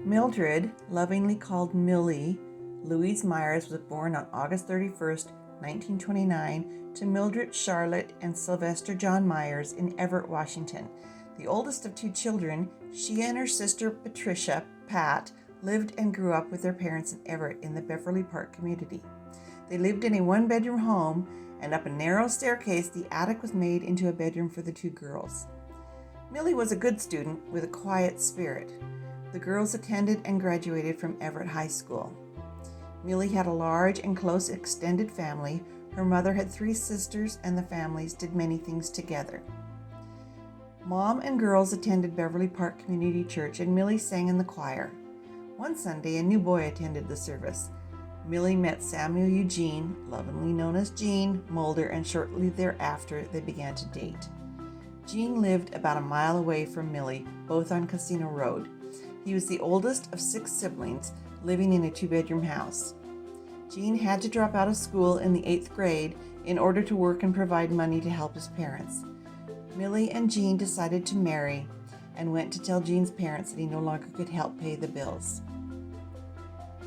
Mildred, lovingly called Millie, Louise Myers was born on August 31st, 1929, to Mildred Charlotte and Sylvester John Myers in Everett, Washington. The oldest of two children, she and her sister Patricia, Pat, lived and grew up with their parents in Everett in the Beverly Park community. They lived in a one-bedroom home, and up a narrow staircase, the attic was made into a bedroom for the two girls. Millie was a good student with a quiet spirit. The girls attended and graduated from Everett High School. Millie had a large and close extended family. Her mother had 3 sisters, and the families did many things together. Mom and girls attended Beverly Park Community Church, and Millie sang in the choir. One Sunday, a new boy attended the service. Millie met Samuel Eugene, lovingly known as Gene, Mulder, and shortly thereafter they began to date. Gene lived about a mile away from Millie, both on Casino Road. He was the oldest of 6 siblings, living in a 2-bedroom house. Gene had to drop out of school in the 8th grade in order to work and provide money to help his parents. Millie and Gene decided to marry and went to tell Gene's parents that he no longer could help pay the bills.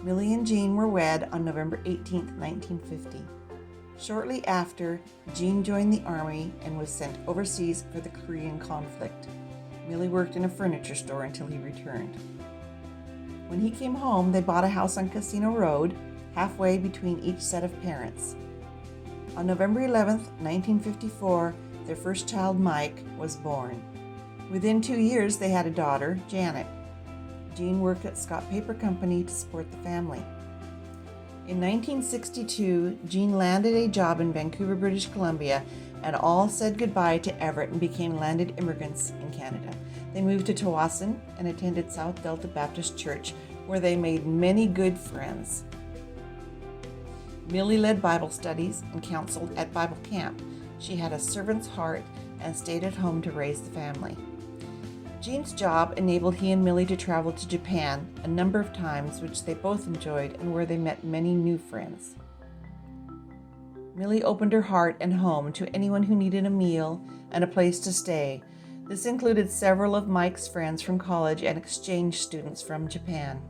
Millie and Gene were wed on November 18, 1950. Shortly after, Gene joined the Army and was sent overseas for the Korean conflict. Millie worked in a furniture store until he returned. When he came home, they bought a house on Casino Road, halfway between each set of parents. On November 11, 1954, their first child, Mike, was born. Within 2 years, they had a daughter, Janet. Gene worked at Scott Paper Company to support the family. In 1962, Gene landed a job in Vancouver, British Columbia, and all said goodbye to Everett and became landed immigrants in Canada. They moved to Tawasin and attended South Delta Baptist Church, where they made many good friends. Millie led Bible studies and counseled at Bible camp. She had a servant's heart and stayed at home to raise the family. Gene's job enabled he and Millie to travel to Japan a number of times, which they both enjoyed and where they met many new friends. Millie opened her heart and home to anyone who needed a meal and a place to stay. This included several of Mike's friends from college and exchange students from Japan.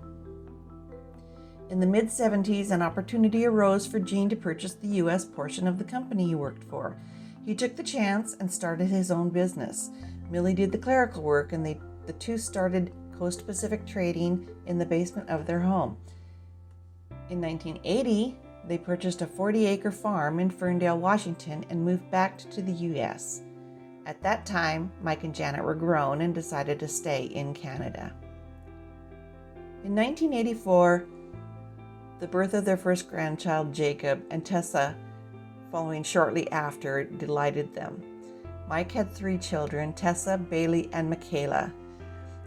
In the mid-70s, an opportunity arose for Gene to purchase the U.S. portion of the company he worked for. He took the chance and started his own business. Millie did the clerical work, and the two started Coast Pacific Trading in the basement of their home. In 1980, they purchased a 40-acre farm in Ferndale, Washington, and moved back to the U.S. At that time, Mike and Janet were grown and decided to stay in Canada. In 1984, the birth of their first grandchild, Jacob, and Tessa, following shortly after, delighted them. Mike had 3 children, Tessa, Bailey, and Michaela.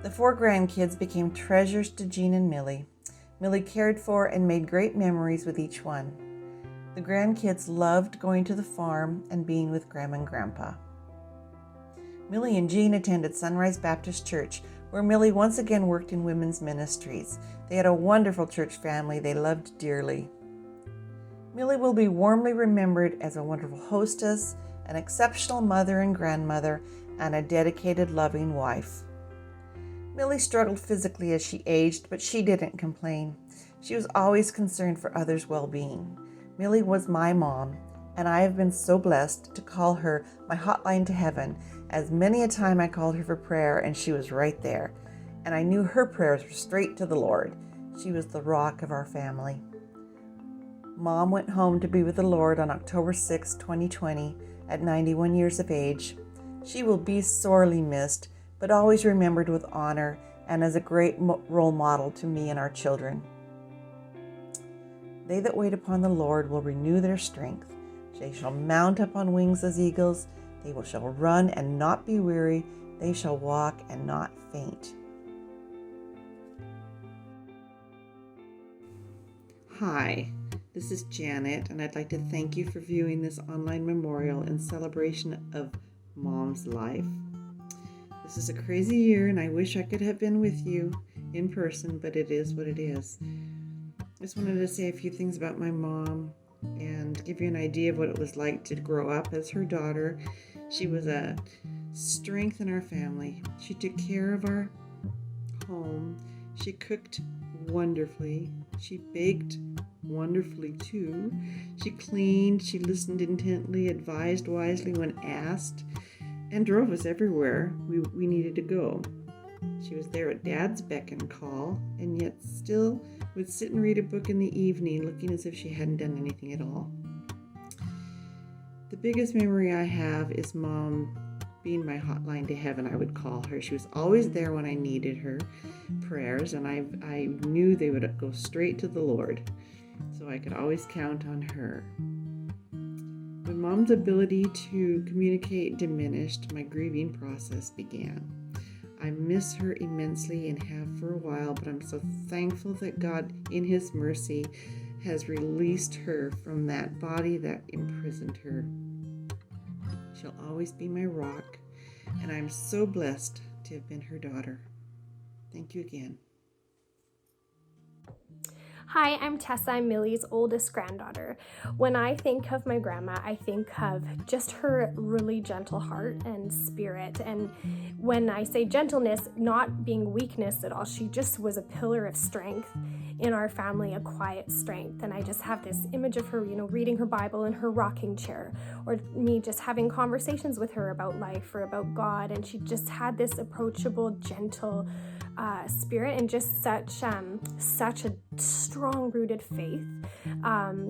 The 4 grandkids became treasures to Gene and Millie. Millie cared for and made great memories with each one. The grandkids loved going to the farm and being with Grandma and Grandpa. Millie and Gene attended Sunrise Baptist Church, where Millie once again worked in women's ministries. They had a wonderful church family they loved dearly. Millie will be warmly remembered as a wonderful hostess, an exceptional mother and grandmother, and a dedicated, loving wife. Millie struggled physically as she aged, but she didn't complain. She was always concerned for others' well-being. Millie was my mom, and I have been so blessed to call her my hotline to heaven, as many a time I called her for prayer and she was right there. And I knew her prayers were straight to the Lord. She was the rock of our family. Mom went home to be with the Lord on October 6, 2020, at 91 years of age. She will be sorely missed, but always remembered with honor and as a great role model to me and our children. They that wait upon the Lord will renew their strength. They shall mount up on wings as eagles. They shall run and not be weary. They shall walk and not faint. Hi, this is Janet, and I'd like to thank you for viewing this online memorial in celebration of Mom's life. This is a crazy year, and I wish I could have been with you in person, but it is what it is. I just wanted to say a few things about my mom and give you an idea of what it was like to grow up as her daughter. She was a strength in our family. She took care of our home. She cooked wonderfully. She baked wonderfully too. She cleaned, she listened intently, advised wisely when asked, and drove us everywhere we needed to go. She was there at Dad's beck and call, and yet still would sit and read a book in the evening, looking as if she hadn't done anything at all. The biggest memory I have is Mom being my hotline to heaven. I would call her. She was always there when I needed her prayers, and I knew they would go straight to the Lord, so I could always count on her. When Mom's ability to communicate diminished, my grieving process began. I miss her immensely and have for a while, but I'm so thankful that God, in His mercy, has released her from that body that imprisoned her. She'll always be my rock, and I'm so blessed to have been her daughter. Thank you again. Hi, I'm Tessa. I'm Millie's oldest granddaughter. When I think of my grandma, I think of just her really gentle heart and spirit. And when I say gentleness, not being weakness at all, she just was a pillar of strength in our family, a quiet strength. And I just have this image of her, reading her Bible in her rocking chair, or me just having conversations with her about life or about God. And she just had this approachable, gentle spirit, and just such a strong-rooted faith.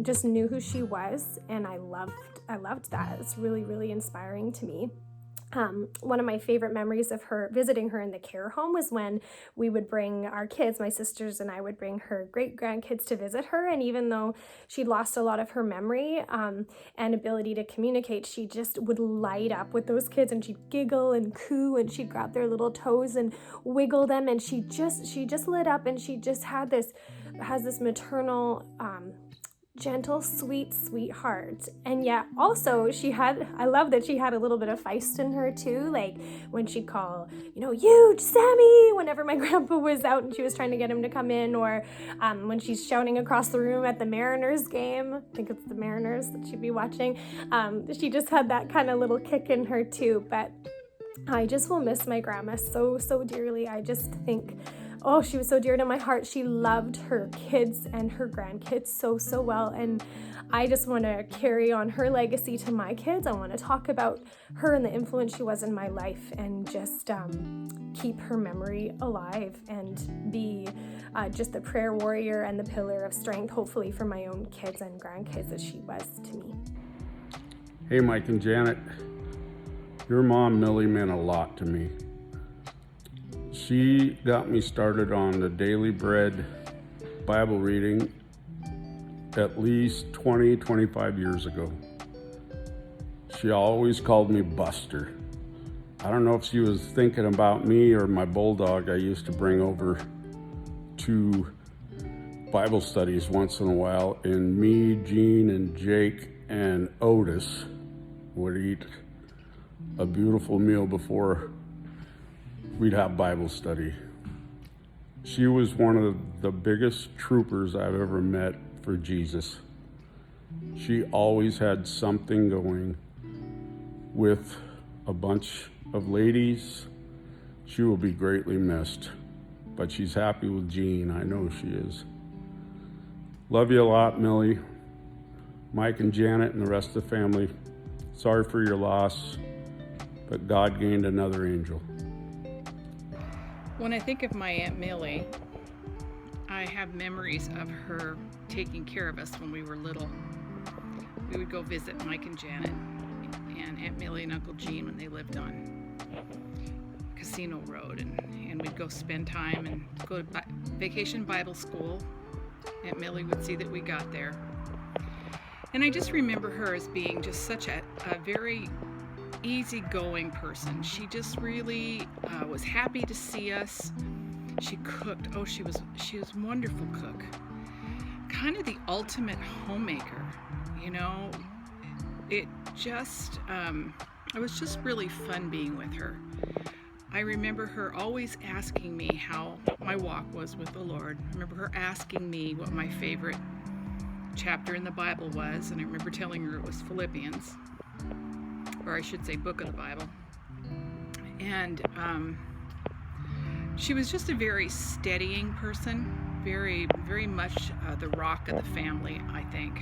Just knew who she was, and I loved that. It's really, really inspiring to me. One of my favorite memories of her visiting her in the care home was when we would bring our kids, my sisters and I would bring her great grandkids to visit her. And even though she'd lost a lot of her memory and ability to communicate, she just would light up with those kids, and she'd giggle and coo, and she'd grab their little toes and wiggle them, and she just lit up, and she just has this maternal gentle, sweet heart. And yet also I love that she had a little bit of feist in her too, like when she'd call, you, Sammy, whenever my grandpa was out and she was trying to get him to come in, or when she's shouting across the room at the Mariners game, I think it's the Mariners that she'd be watching, she just had that kind of little kick in her too. But I just will miss my grandma so dearly. I just think, she was so dear to my heart. She loved her kids and her grandkids so well, and I just want to carry on her legacy to my kids. I want to talk about her and the influence she was in my life, and just keep her memory alive, and be just the prayer warrior and the pillar of strength, hopefully for my own kids and grandkids, as she was to me. Hey, Mike and Janet. Your mom, Millie, meant a lot to me. She got me started on the daily bread Bible reading at least 25 years ago. She always called me Buster. I don't know if she was thinking about me or my bulldog I used to bring over to Bible studies once in a while, and me, Gene, and Jake, and Otis would eat a beautiful meal before we'd have Bible study. She was one of the biggest troopers I've ever met for Jesus. She always had something going with a bunch of ladies. She will be greatly missed, but she's happy with Jean. I know she is. Love you a lot, Millie, Mike and Janet, and the rest of the family. Sorry for your loss, but God gained another angel. When I think of my Aunt Millie, I have memories of her taking care of us when we were little. We would go visit Mike and Janet and Aunt Millie and Uncle Gene when they lived on Casino Road, and we'd go spend time and go to vacation Bible school. Aunt Millie would see that we got there. And I just remember her as being just such a very easygoing person. She just really was happy to see us. She cooked. She was a wonderful cook. Kind of the ultimate homemaker, It was just really fun being with her. I remember her always asking me how my walk was with the Lord. I remember her asking me what my favorite chapter in the Bible was, and I remember telling her it was Philippians, or I should say book of the Bible. And She was just a very steadying person, very, very much the rock of the family, I think.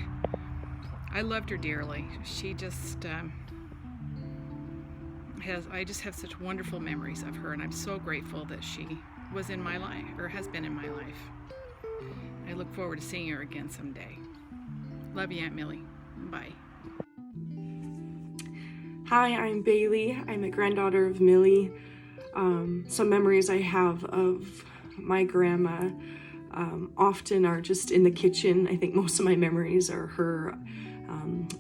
I loved her dearly. She just I just have such wonderful memories of her, and I'm so grateful that she was in my life, or has been in my life. I look forward to seeing her again someday. Love you, Aunt Millie. Bye. Hi, I'm Bailey. I'm a granddaughter of Millie. Some memories I have of my grandma often are just in the kitchen. I think most of my memories are her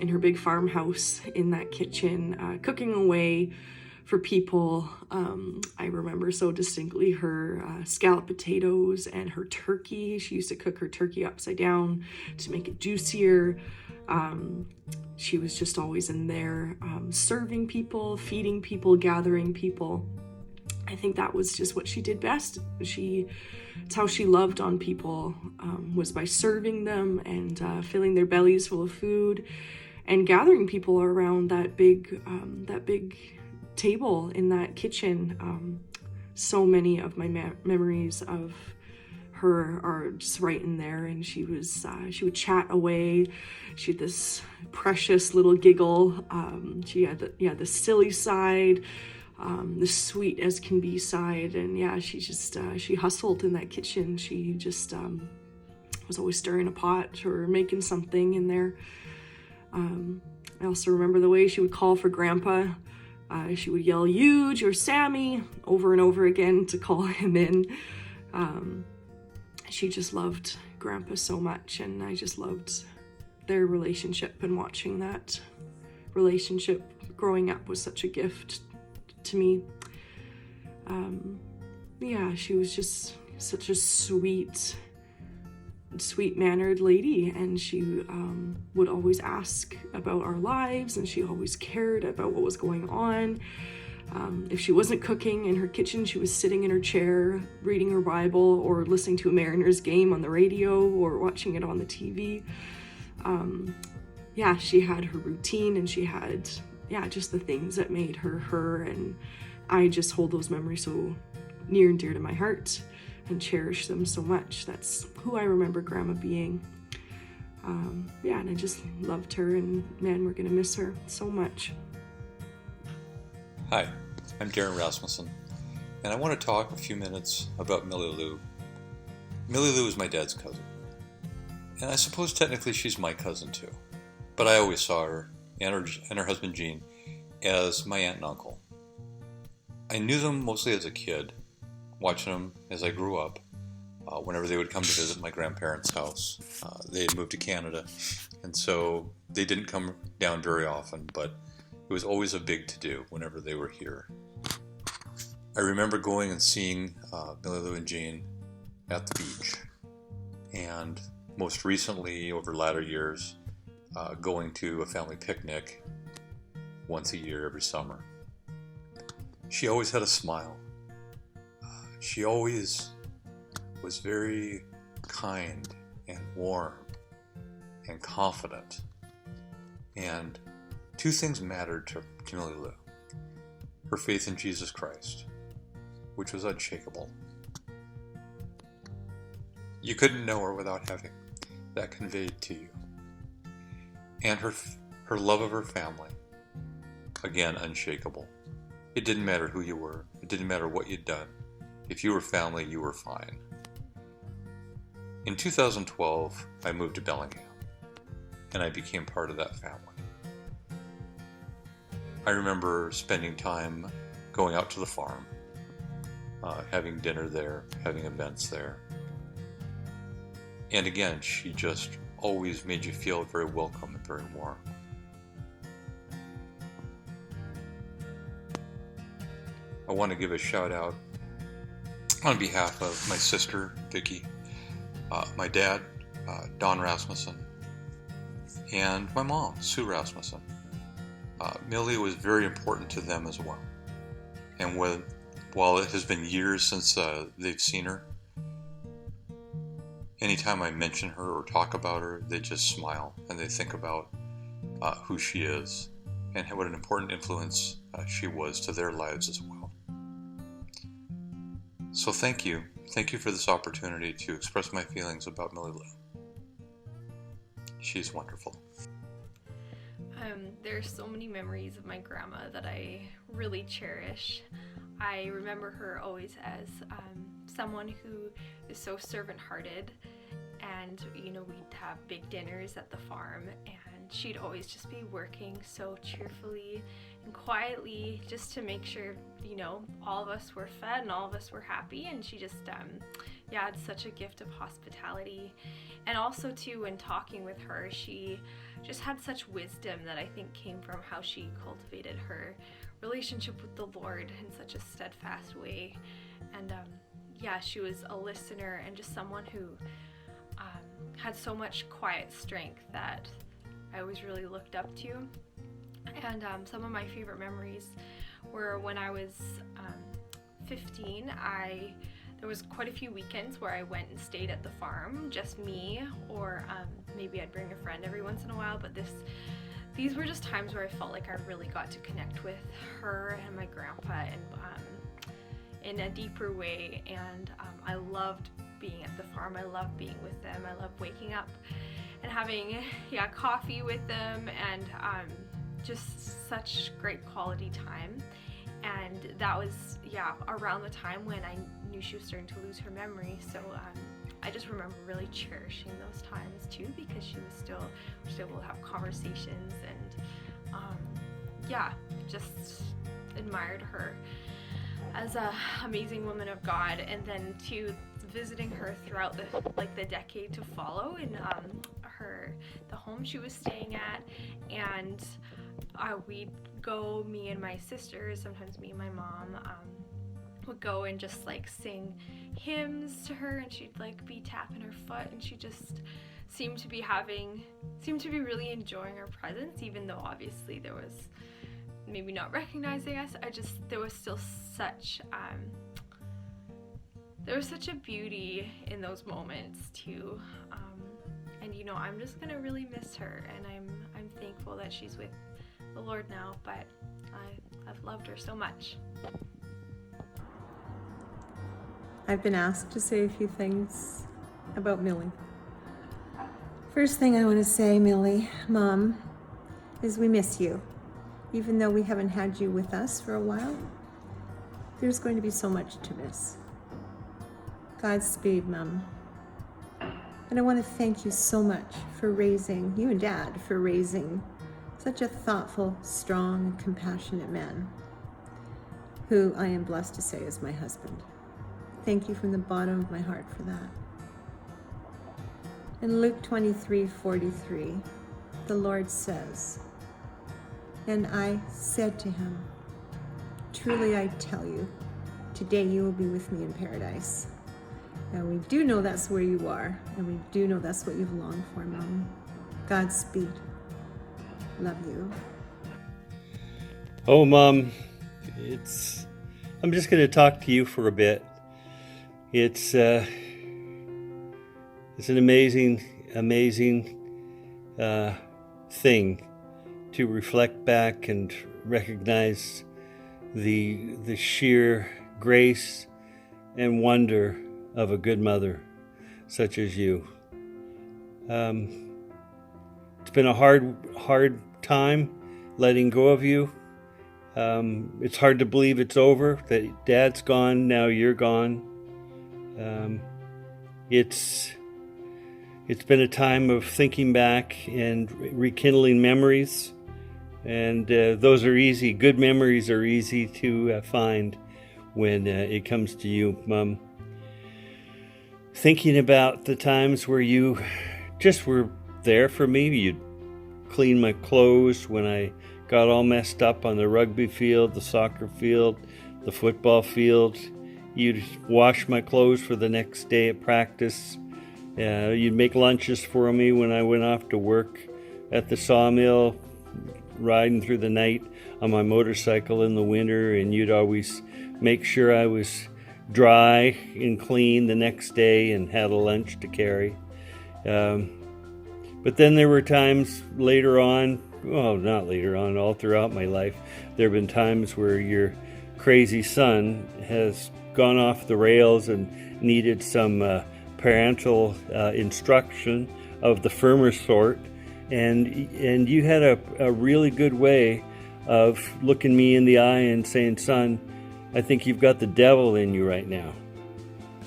in her big farmhouse in that kitchen, cooking away for people. I remember so distinctly her scalloped potatoes and her turkey. She used to cook her turkey upside down to make it juicier. She was just always in there, serving people, feeding people, gathering people. I think that was just what she did best. It's how she loved on people, was by serving them and filling their bellies full of food and gathering people around that big table in that kitchen. So many of my memories of her are just right in there, and she would chat away. She had this precious little giggle. She had the silly side, the sweet as can be side, and yeah, she hustled in that kitchen. She just was always stirring a pot or making something in there. I also remember the way she would call for Grandpa. She would yell "Huge" or "Sammy" over and over again to call him in. She just loved Grandpa so much, and I just loved their relationship, and watching that relationship growing up was such a gift to me. She was just such a sweet-mannered lady, and she would always ask about our lives, and she always cared about what was going on. If she wasn't cooking in her kitchen, she was sitting in her chair reading her Bible or listening to a Mariners game on the radio or watching it on the TV. She had her routine, and she had just the things that made her her, and I just hold those memories so near and dear to my heart and cherish them so much. That's who I remember Grandma being. And I just loved her, and man, we're gonna miss her so much. Hi, I'm Darren Rasmussen, and I want to talk a few minutes about Millie Lou. Millie Lou is my dad's cousin, and I suppose technically she's my cousin too, but I always saw her and her husband Gene as my aunt and uncle. I knew them mostly as a kid, watching them as I grew up. Whenever they would come to visit my grandparents' house, they had moved to Canada, and so they didn't come down very often, but it was always a big to-do whenever they were here. I remember going and seeing Millie Lou and Gene at the beach, and most recently, over latter years, going to a family picnic once a year every summer. She always had a smile. She always was very kind and warm and confident. And two things mattered to Millie Lou. Her faith in Jesus Christ, which was unshakable. You couldn't know her without having that conveyed to you. And her love of her family, again, unshakable. It didn't matter who you were. It didn't matter what you'd done. If you were family, you were fine. In 2012, I moved to Bellingham, and I became part of that family. I remember spending time going out to the farm, having dinner there, having events there. And again, she just always made you feel very welcome and very warm. I want to give a shout out on behalf of my sister, Vicki, my dad, Don Rasmussen, and my mom, Sue Rasmussen. Millie was very important to them as well. And while it has been years since they've seen her, anytime I mention her or talk about her, they just smile and they think about who she is and what an important influence she was to their lives as well. So thank you. Thank you for this opportunity to express my feelings about Millie Lou. She's wonderful. There's so many memories of my grandma that I really cherish. I remember her always as someone who is so servant-hearted, and we'd have big dinners at the farm, and she'd always just be working so cheerfully and quietly just to make sure all of us were fed and all of us were happy. And she just had such a gift of hospitality. And also too, when talking with her, she just had such wisdom that I think came from how she cultivated her relationship with the Lord in such a steadfast way. And she was a listener and just someone who had so much quiet strength that I always really looked up to. And some of my favorite memories were when I was 15. There was quite a few weekends where I went and stayed at the farm, just me, or maybe I'd bring a friend every once in a while, but these were just times where I felt like I really got to connect with her and my grandpa in a deeper way. And I loved being at the farm. I loved being with them. I loved waking up and having coffee with them, and just such great quality time. And that was around the time when I knew she was starting to lose her memory. So I just remember really cherishing those times too, because she was still able to have conversations, and just admired her as a amazing woman of God. And then too, visiting her throughout the decade to follow in the home she was staying at, and we'd go, me and my sisters, sometimes me and my mom, would go and just sing hymns to her, and she'd be tapping her foot, and she just seemed to be really enjoying our presence, even though obviously there was maybe not recognizing us. There was still such a beauty in those moments too. And I'm just gonna really miss her, and I'm thankful that she's with the Lord now, but I've loved her so much. I've been asked to say a few things about Millie. First thing I want to say, Millie, Mom, is we miss you. Even though we haven't had you with us for a while, there's going to be so much to miss. Godspeed, Mom. And I want to thank you so much for raising, you and Dad, for raising such a thoughtful, strong, and compassionate man, who I am blessed to say is my husband. Thank you from the bottom of my heart for that. In Luke 23:43, the Lord says, "And I said to him, truly I tell you, today you will be with me in paradise." And we do know that's where you are, and we do know that's what you've longed for, Mom. Godspeed. Love you. Oh, Mom, I'm just going to talk to you for a bit. It's an amazing thing to reflect back and recognize the sheer grace and wonder of a good mother such as you. It's been a hard time letting go of you. It's hard to believe it's over, that Dad's gone, now you're gone. It's been a time of thinking back and rekindling memories, and those are easy. Good memories are easy to find when it comes to you, Mom. Thinking about the times where you just were there for me. You'd clean my clothes when I got all messed up on the rugby field, the soccer field, the football field. You'd wash my clothes for the next day at practice. You'd make lunches for me when I went off to work at the sawmill, riding through the night on my motorcycle in the winter, and you'd always make sure I was dry and clean the next day and had a lunch to carry. But then there were times later on, well, not later on, all throughout my life, there have been times where your crazy son has gone off the rails and needed some parental instruction of the firmer sort, and you had a really good way of looking me in the eye and saying, "Son, I think you've got the devil in you right now."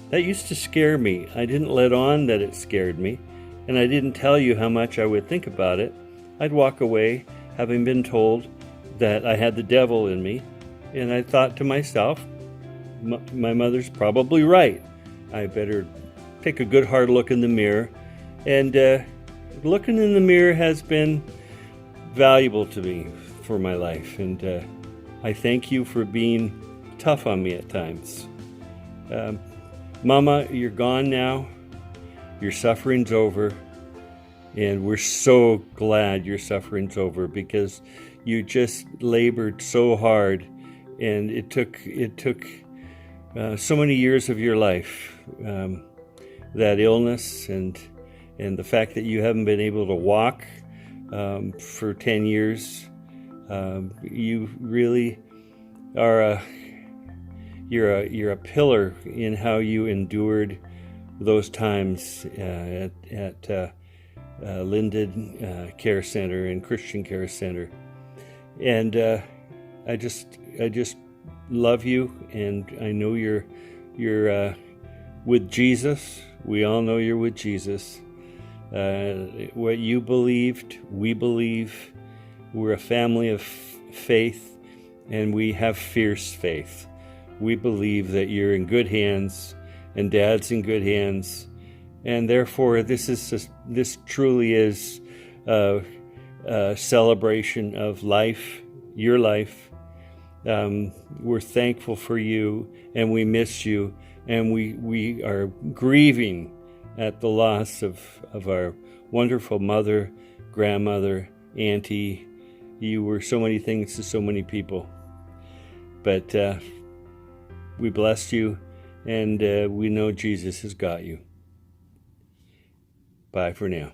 That used to scare me. I didn't let on that it scared me, and I didn't tell you how much I would think about it. I'd walk away having been told that I had the devil in me, and I thought to myself, my mother's probably right. I better take a good hard look in the mirror. And looking in the mirror has been valuable to me for my life, and I thank you for being tough on me at times. Mama, you're gone now. Your suffering's over, and we're so glad your suffering's over, because you just labored so hard, and it took so many years of your life. That illness and the fact that you haven't been able to walk for 10 years, you really are you're a pillar in how you endured those times at Linden Care Center and Christian Care Center, and I just love you, and I know you're with Jesus. We all know you're with Jesus. What you believed, we believe. We're a family of faith, and we have fierce faith. We believe that you're in good hands, and Dad's in good hands, and therefore this truly is a celebration of life, your life. We're thankful for you, and we miss you, and we are grieving at the loss of our wonderful mother, grandmother, auntie. You were so many things to so many people, but we bless you, and we know Jesus has got you. Bye for now.